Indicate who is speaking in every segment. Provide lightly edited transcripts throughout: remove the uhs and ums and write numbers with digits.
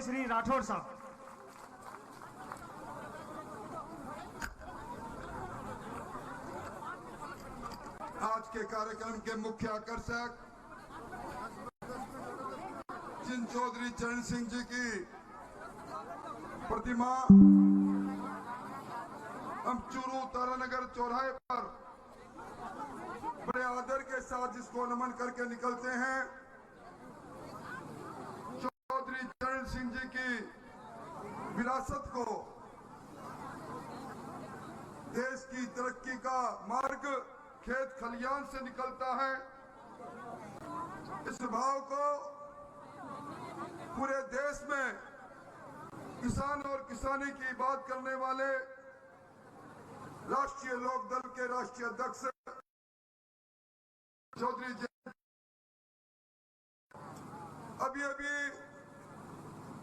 Speaker 1: श्री राठौर साहब।
Speaker 2: आज के कार्यक्रम के मुख्य आकर्षक जिन चौधरी चरण सिंह जी की प्रतिमा हम चूरू तारानगर चौराहे पर बड़े आदर के साथ जिसको नमन करके निकलते हैं, चौधरी चरण सिंह जी की विरासत को, देश की तरक्की का मार्ग खेत खलियान से निकलता है। इस भाव को पूरे देश में किसान और किसानी की बात करने वाले राष्ट्रीय लोकदल के राष्ट्रीय अध्यक्ष चौधरी अभी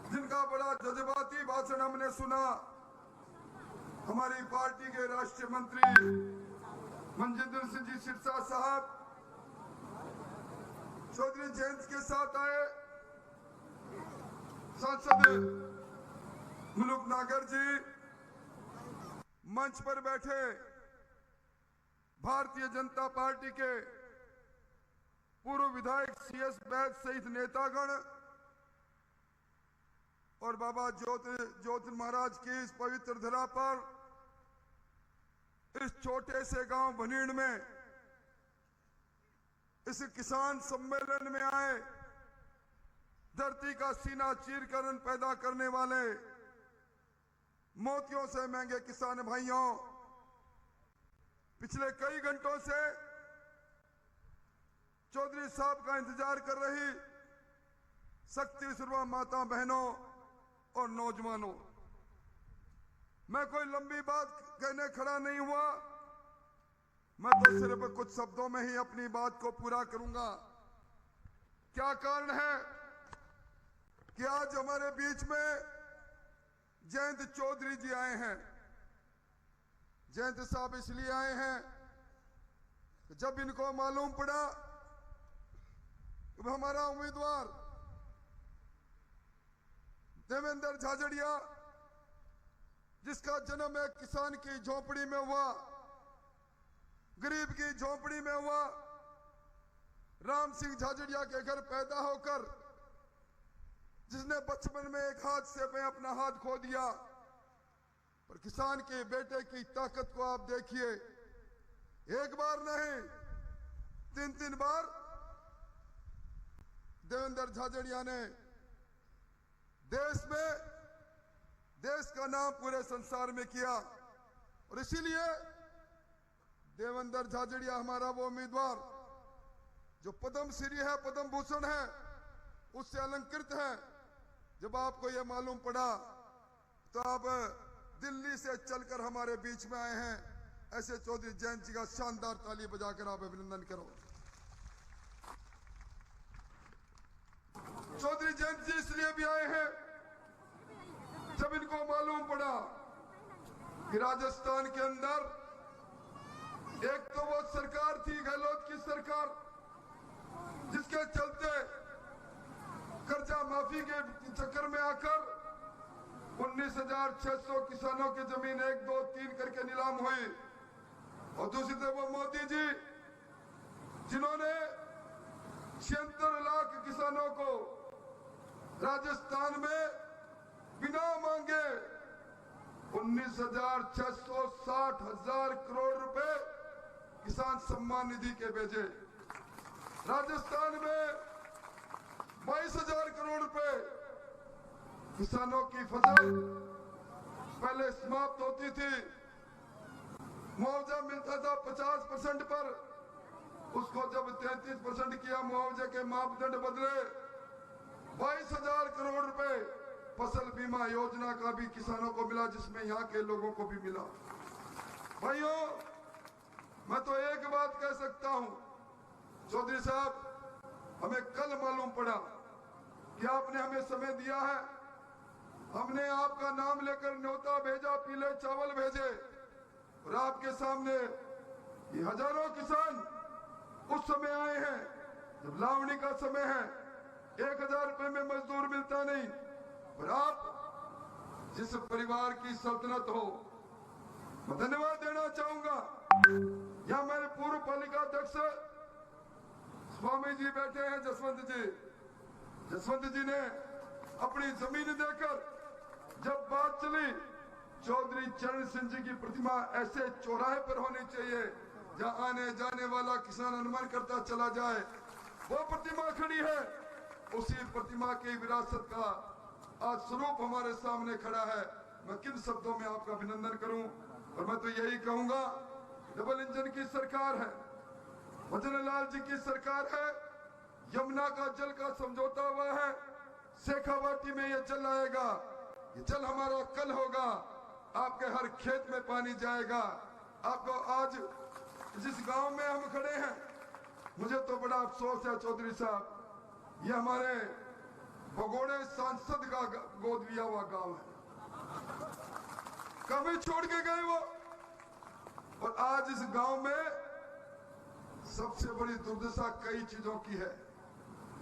Speaker 2: जिनका बड़ा जज्बाती भाषण हमने सुना, हमारी पार्टी के राष्ट्रीय मंत्री मनजिंदर सिंह जी सिरसा साहब चौधरी जयंत के साथ आए, सांसद मुलुक नागर जी मंच पर बैठे, भारतीय जनता पार्टी के पूर्व विधायक CS बैद सहित नेतागण और बाबा ज्योति महाराज की इस पवित्र धरा पर इस छोटे से गांव भनीड़ में इस किसान सम्मेलन में आए, धरती का सीना चीरकर पैदा करने वाले मोतियों से महंगे किसान भाइयों, पिछले कई घंटों से चौधरी साहब का इंतजार कर रही शक्ति सुरवा माता बहनों और नौजवानों, मैं कोई लंबी बात कहने खड़ा नहीं हुआ, मैं तो सिर्फ कुछ शब्दों में ही अपनी बात को पूरा करूंगा। क्या कारण है कि आज हमारे बीच में जयंत चौधरी जी आए हैं। जयंत साहब इसलिए आए हैं कि जब इनको मालूम पड़ा कि हमारा उम्मीदवार देवेंद्र झाझड़िया, जिसका जन्म एक किसान की झोपड़ी में हुआ, गरीब की झोपड़ी में हुआ, राम सिंह झाझड़िया के घर पैदा होकर जिसने बचपन में एक हादसे में अपना हाथ खो दिया, पर किसान के बेटे की ताकत को आप देखिए, एक बार नहीं 3 बार देवेंद्र झाझड़िया ने देश का नाम पूरे संसार में किया। और इसीलिए देवेंद्र झाझड़िया हमारा वो उम्मीदवार जो पद्म श्री है, पद्म भूषण है, उससे अलंकृत है। जब आपको यह मालूम पड़ा तो आप दिल्ली से चलकर हमारे बीच में आए हैं। ऐसे चौधरी जयंत जी का शानदार ताली बजाकर आप अभिनंदन करो। चौधरी जयंत जी इसलिए भी आए हैं, जब इनको मालूम पड़ा कि राजस्थान के अंदर एक तो वो सरकार थी गहलोत की सरकार, जिसके चलते कर्जा माफी के चक्कर में आकर 19,600 किसानों की जमीन 1, 2, 3 करके नीलाम हुई। और दूसरी तरफ वो मोदी जी, जिन्होंने 76 लाख किसानों को राजस्थान में बिना मांगे 19,660 करोड़ रुपए किसान सम्मान निधि के भेजे। राजस्थान में 22,000 करोड़ रुपए किसानों की फसल पहले समाप्त होती थी, मुआवजा मिलता था 50% पर, उसको जब 33% किया, मुआवजे के मापदंड बदले, 22,000 करोड़ रुपए फसल बीमा योजना का भी किसानों को मिला, जिसमें यहाँ के लोगों को भी मिला। भाइयों, मैं तो एक बात कह सकता हूं, चौधरी साहब, हमें कल मालूम पड़ा कि आपने हमें समय दिया है, हमने आपका नाम लेकर न्योता भेजा, पीले चावल भेजे, और आपके सामने ये हजारों किसान उस समय आए हैं जब लावणी का समय है, 1,000 रुपए में मजदूर मिलता नहीं, और आप जिस परिवार की सल्तनत हो, मैं धन्यवाद देना चाहूंगा। यहाँ मेरे पूर्व पालिका अध्यक्ष स्वामी जी बैठे हैं, जसवंत जी ने अपनी जमीन देकर, जब बात चली चौधरी चरण सिंह जी की प्रतिमा ऐसे चौराहे पर होनी चाहिए जहां आने जाने वाला किसान अनुमान करता चला जाए, वो प्रतिमा खड़ी है। उसी प्रतिमा की विरासत का आज स्वरूप हमारे सामने खड़ा है। मैं किन शब्दों में आपका अभिनंदन करूं। और मैं तो यही कहूंगा, डबल इंजन की सरकार है, भजन लाल जी की सरकार है, यमुना का जल का समझौता हुआ है, शेखावाटी में ये जल आएगा, ये जल हमारा कल होगा, आपके हर खेत में पानी जाएगा। आपको आज जिस गांव में हम खड़े हैं, मुझे तो बड़ा अफसोस है चौधरी साहब, ये हमारे भगोड़े सांसद का गोद लिया हुआ गांव है, कभी छोड़ के गए वो। और आज इस गांव में सबसे बड़ी दुर्दशा कई चीजों की है।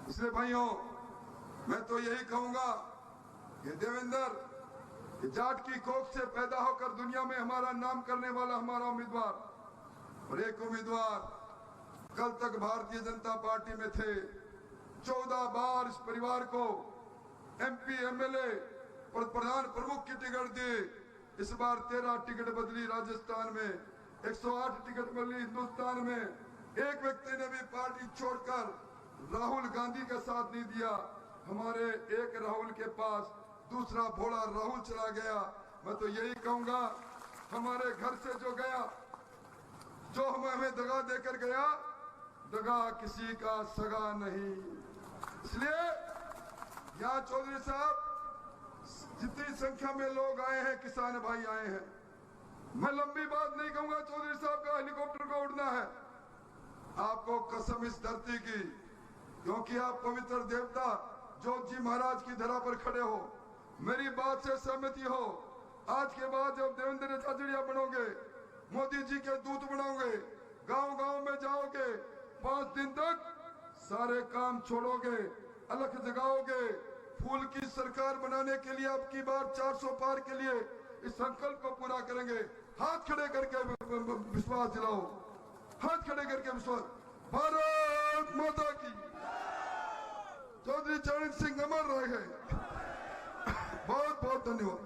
Speaker 2: इसलिए भाइयों, मैं तो यही कहूंगा, ये देवेंद्र जाट की कोख से पैदा होकर दुनिया में हमारा नाम करने वाला हमारा उम्मीदवार, और एक उम्मीदवार कल तक भारतीय जनता पार्टी में थे, 14 बार इस परिवार को एमपी एमएलए और प्रधान प्रमुख की टिकट दी। इस बार 13 टिकट बदली राजस्थान में, 108 टिकट बदली हिंदुस्तान में। एक व्यक्ति ने भी पार्टी छोड़कर राहुल गांधी का साथ नहीं दिया। हमारे एक राहुल के पास दूसरा भोला राहुल चला गया। मैं तो यही कहूंगा, हमारे घर से जो गया, जो हमें दगा देकर गया, दगा किसी का सगा नहीं। इसलिए यहाँ चौधरी साहब, जितनी संख्या में लोग आए हैं, किसान भाई आए हैं, मैं लंबी बात नहीं कहूंगा। चौधरी साहब का हेलीकॉप्टर को उड़ना है, आपको कसम इस धरती की, क्योंकि आप पवित्र देवता जोत जी महाराज की धरा पर खड़े हो, मेरी बात से सहमति हो। आज के बाद जब देवेंद्र झाझड़िया बनोगे, मोदी जी के दूत बनोगे, गांव गांव में जाओगे, 5 दिन तक सारे काम छोड़ोगे, अलख जगाओगे, फूल की सरकार बनाने के लिए अब की बार 400 पार के लिए इस संकल्प को पूरा करेंगे। हाथ खड़े करके विश्वास दिलाओ, हाथ खड़े करके विश्वास। भारत माता की। चौधरी चरण सिंह अमर रहे। बहुत बहुत धन्यवाद।